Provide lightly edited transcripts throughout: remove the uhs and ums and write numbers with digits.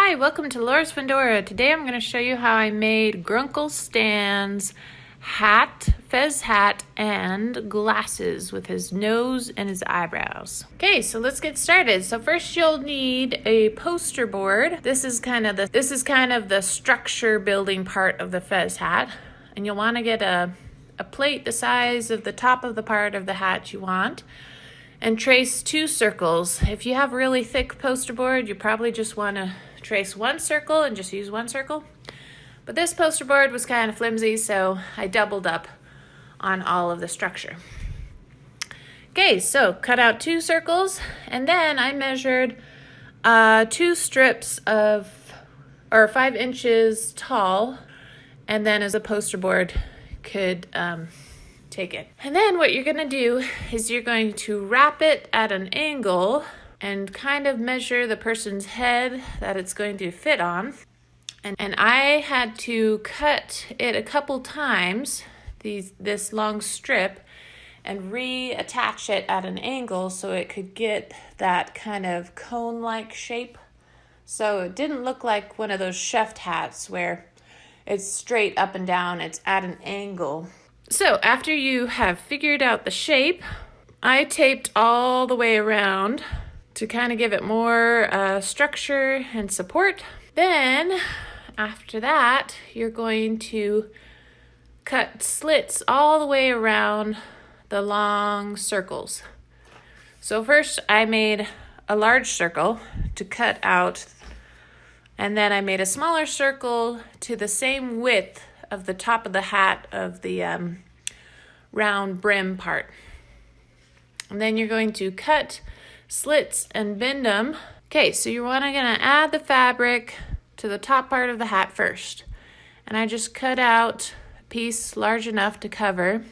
Hi, welcome to Laura's Fandora. Today I'm going to show you how I made Grunkle Stan's hat, fez hat, and glasses with his nose and his eyebrows. Okay, so let's get started. So first you'll need a poster board. This is kind of the structure building part of the fez hat. And you'll want to get a plate the size of the top of the part of the hat you want. And trace 2 circles. If you have really thick poster board, you probably just want to trace 1 circle and just use 1 circle. But this poster board was kind of flimsy, so I doubled up on all of the structure. Okay, so cut out 2 circles, and then I measured 2 strips of, 5 inches tall, and then as a poster board could take it. And then what you're going to do is you're going to wrap it at an angle and kind of measure the person's head that it's going to fit on. And I had to cut it a couple times, this long strip, and reattach it at an angle so it could get that kind of cone-like shape. So it didn't look like one of those chef hats where it's straight up and down, it's at an angle. So after you have figured out the shape, I taped all the way around to kind of give it more structure and support. Then after that, you're going to cut slits all the way around the long circles. So first I made a large circle to cut out, and then I made a smaller circle to the same width of the top of the hat of the round brim part. And then you're going to cut slits and bend them. Okay, so you're gonna add the fabric to the top part of the hat first. And I just cut out a piece large enough to cover,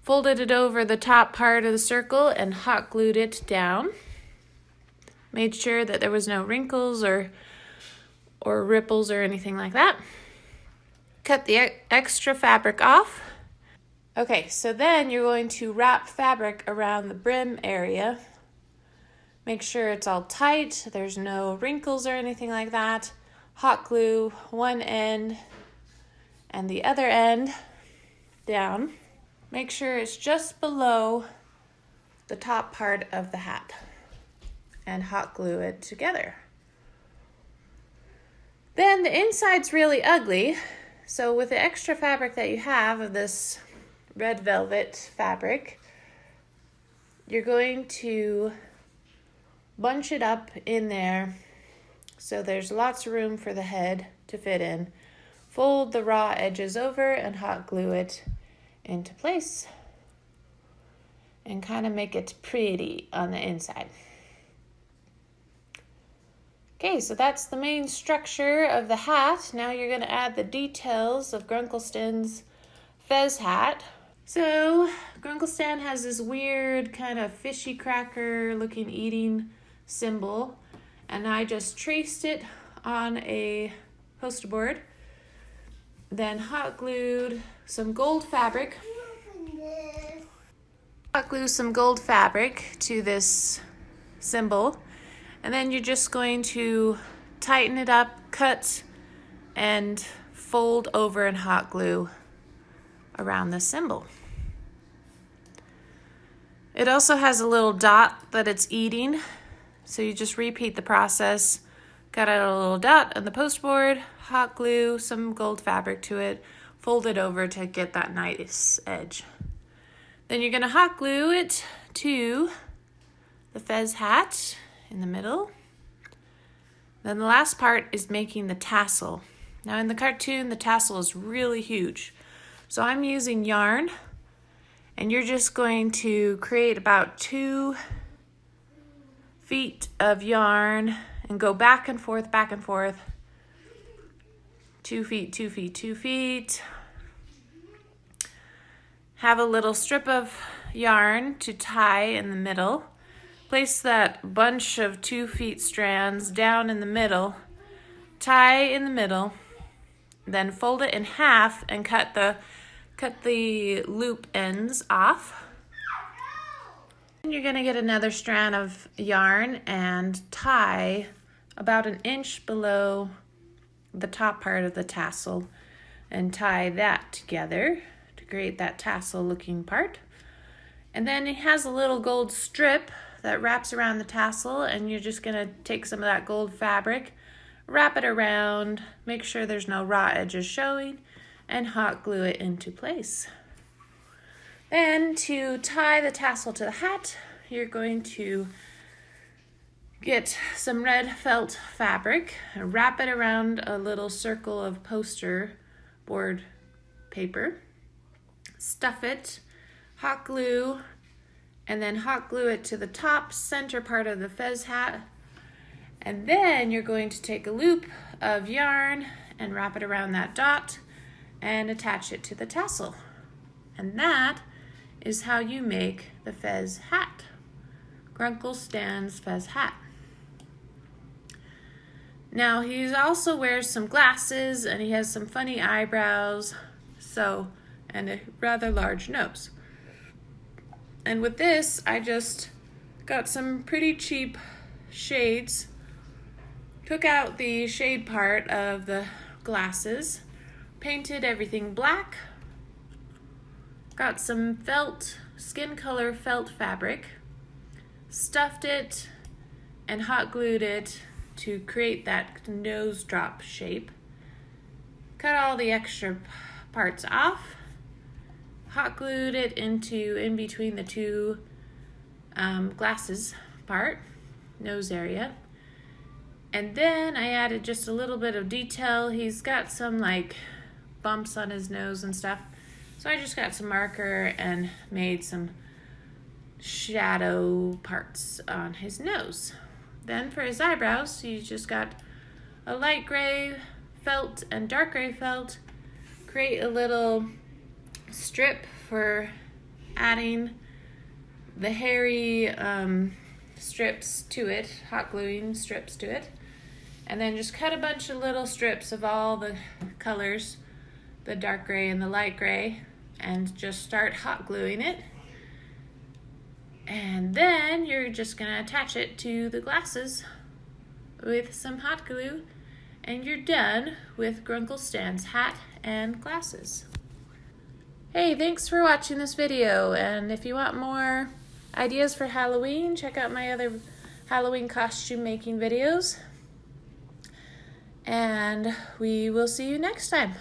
folded it over the top part of the circle and hot glued it down. Made sure that there was no wrinkles or ripples or anything like that. Cut the extra fabric off. Okay, so then you're going to wrap fabric around the brim area. Make sure it's all tight, there's no wrinkles or anything like that. Hot glue one end and the other end down. Make sure it's just below the top part of the hat and hot glue it together. Then the inside's really ugly. So with the extra fabric that you have of this red velvet fabric, you're going to bunch it up in there so there's lots of room for the head to fit in. Fold the raw edges over and hot glue it into place and kind of make it pretty on the inside. Okay, so that's the main structure of the hat. Now you're going to add the details of Grunkle Stan's fez hat. So Grunkle Stan has this weird kind of fishy cracker looking eating symbol, and I just traced it on a poster board, then hot glued some gold fabric. Hot glue some gold fabric to this symbol. And then you're just going to tighten it up, cut, and fold over and hot glue around the symbol. It also has a little dot that it's eating, so you just repeat the process. Cut out a little dot on the poster board, hot glue some gold fabric to it, fold it over to get that nice edge. Then you're going to hot glue it to the fez hat in the middle. Then the last part is making the tassel. Now in the cartoon, the tassel is really huge. So I'm using yarn, and you're just going to create about 2 feet of yarn and go back and forth, 2 feet, 2 feet, 2 feet. Have a little strip of yarn to tie in the middle. Place that bunch of 2 feet strands down in the middle, tie in the middle, then fold it in half and cut the loop ends off. And you're going to get another strand of yarn and tie about an inch below the top part of the tassel and tie that together to create that tassel looking part. And then it has a little gold strip that wraps around the tassel, and you're just gonna take some of that gold fabric, wrap it around, make sure there's no raw edges showing, and hot glue it into place. Then to tie the tassel to the hat, you're going to get some red felt fabric and wrap it around a little circle of poster board paper. Stuff it, hot glue, and then hot glue it to the top center part of the fez hat. And then you're going to take a loop of yarn and wrap it around that dot and attach it to the tassel. And that is how you make the fez hat. Grunkle Stan's fez hat. Now he also wears some glasses and he has some funny eyebrows, and a rather large nose. And with this, I just got some pretty cheap shades, took out the shade part of the glasses, painted everything black, got some skin color felt fabric, stuffed it, and hot glued it to create that nose drop shape. Cut all the extra parts off, hot glued it in between the two glasses part, nose area. And then I added just a little bit of detail. He's got some like bumps on his nose and stuff. So I just got some marker and made some shadow parts on his nose. Then for his eyebrows, he just got a light gray felt and dark gray felt. Create a little strip for adding the hairy strips to it, hot gluing strips to it. And then just cut a bunch of little strips of all the colors, the dark gray and the light gray, and just start hot gluing it. And then you're just gonna attach it to the glasses with some hot glue, and you're done with Grunkle Stan's hat and glasses. Hey, thanks for watching this video, and if you want more ideas for Halloween, check out my other Halloween costume making videos, and we will see you next time.